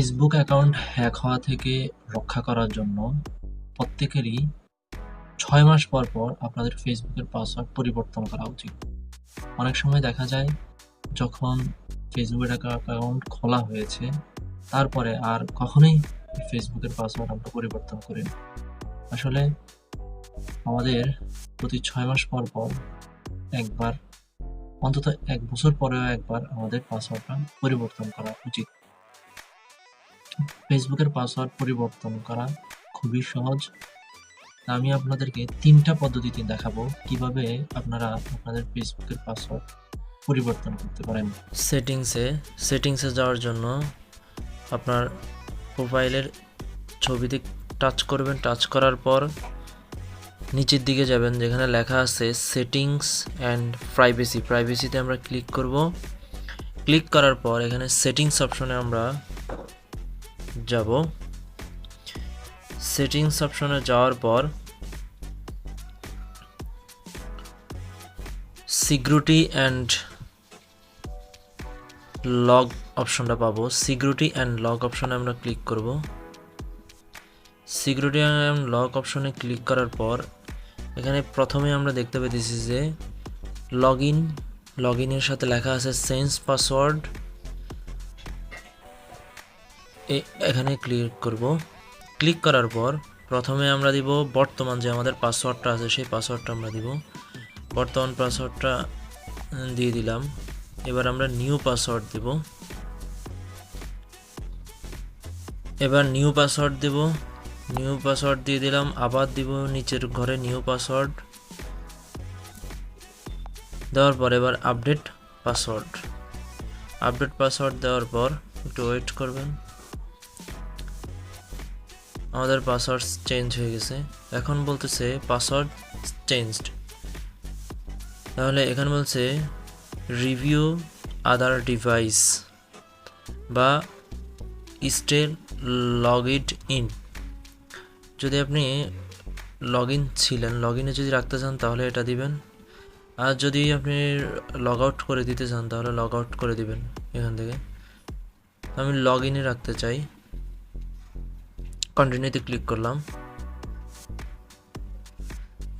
Facebook account hack হওয়া থেকে রক্ষা করার জন্য প্রত্যেকেরই 6 মাস পর পর আপনাদের ফেসবুকের পাসওয়ার্ড পরিবর্তন করা উচিত। অনেক সময় দেখা যায় যখন ফেসবুকের অ্যাকাউন্ট খোলা হয়েছে তারপরে আর কখনোই ফেসবুকের পাসওয়ার্ড আমরা পরিবর্তন করি না। আসলে আমাদের প্রতি 6 মাস পর পর একবার, অন্তত 1 বছর পরেও একবার আমাদের পাসওয়ার্ডটা পরিবর্তন করা উচিত। ফেসবুকের পাসওয়ার্ড পরিবর্তন করা খুবই সহজ। আমি আপনাদেরকে 3টা পদ্ধতিতে দেখাবো কিভাবে আপনারা আপনাদের ফেসবুকের পাসওয়ার্ড পরিবর্তন করতে পারেন। সেটিংসে যাওয়ার জন্য আপনার প্রোফাইলের ছবিতে টাচ করবেন। টাচ করার পর নিচের দিকে যাবেন, যেখানে লেখা আছে সেটিংস অ্যান্ড প্রাইভেসিতে আমরা ক্লিক করব। ক্লিক করার পর এখানে সেটিংস অপশনে আমরা যাব। সেটিংস অপশনে যাওয়ার পর সিকিউরিটি অ্যান্ড লগ অপশনটা পাবো। সিকিউরিটি অ্যান্ড লগ অপশনে আমরা ক্লিক করব। সিকিউরিটি অ্যান্ড লগ অপশনে ক্লিক করার পর এখানে প্রথমে আমরা দেখতে পেতেছি যে লগ ইনের সাথে লেখা আছে চেঞ্জ পাসওয়ার্ড। এখানে ক্লিক করব। ক্লিক করার পর প্রথমে আমরা দিব বর্তমান যে আমাদের পাসওয়ার্ডটা আছে সেই পাসওয়ার্ডটা আমরা দিব। বর্তমান পাসওয়ার্ডটা দিয়ে দিলাম। এবার আমরা নিউ পাসওয়ার্ড দেব। এবার নিউ পাসওয়ার্ড দেব। নিউ পাসওয়ার্ড দিয়ে দিলাম। আবার দিব নিচের ঘরে নিউ পাসওয়ার্ড দেওয়ার পর এবার আপডেট পাসওয়ার্ড দেওয়ার পর একটু ওয়েট করবেন। আমাদের পাসওয়ার্ড চেঞ্জ হয়ে গেছে। এখন বলতেছে পাসওয়ার্ড চেঞ্জড। তাহলে এখানে বলছে রিভিউ আদার ডিভাইস বা স্টে লগড ইন। যদি আপনি লগ ইনে যদি রাখতে চান তাহলে এটা দিবেন, আর যদি আপনি লগ আউট করে দিতে চান তাহলে লগ আউট করে দিবেন এখান থেকে। আমি লগ ইনে রাখতে চাই। কন্টিনিউতে ক্লিক করলাম।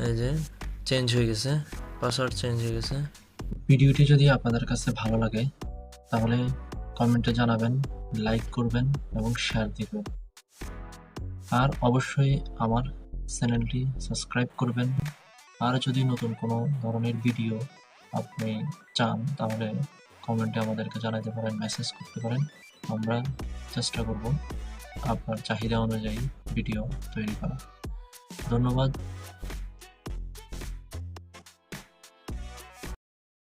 এই যে চেঞ্জ হয়ে গেছে, পাসওয়ার্ড চেঞ্জ হয়ে গেছে। ভিডিওটি যদি আপনাদের কাছে ভালো লাগে তাহলে কমেন্টে জানাবেন, লাইক করবেন এবং শেয়ার দিবেন। আর অবশ্যই আমার চ্যানেলটি সাবস্ক্রাইব করবেন। আর যদি নতুন কোনো ধরনের ভিডিও আপনি চান তাহলে কমেন্টে আমাদেরকে জানাতে পারেন, মেসেজ করতে পারেন। আমরা চেষ্টা করব আপনার চাহিদা অনুযায়ী ভিডিও তৈরি করা। ধন্যবাদ।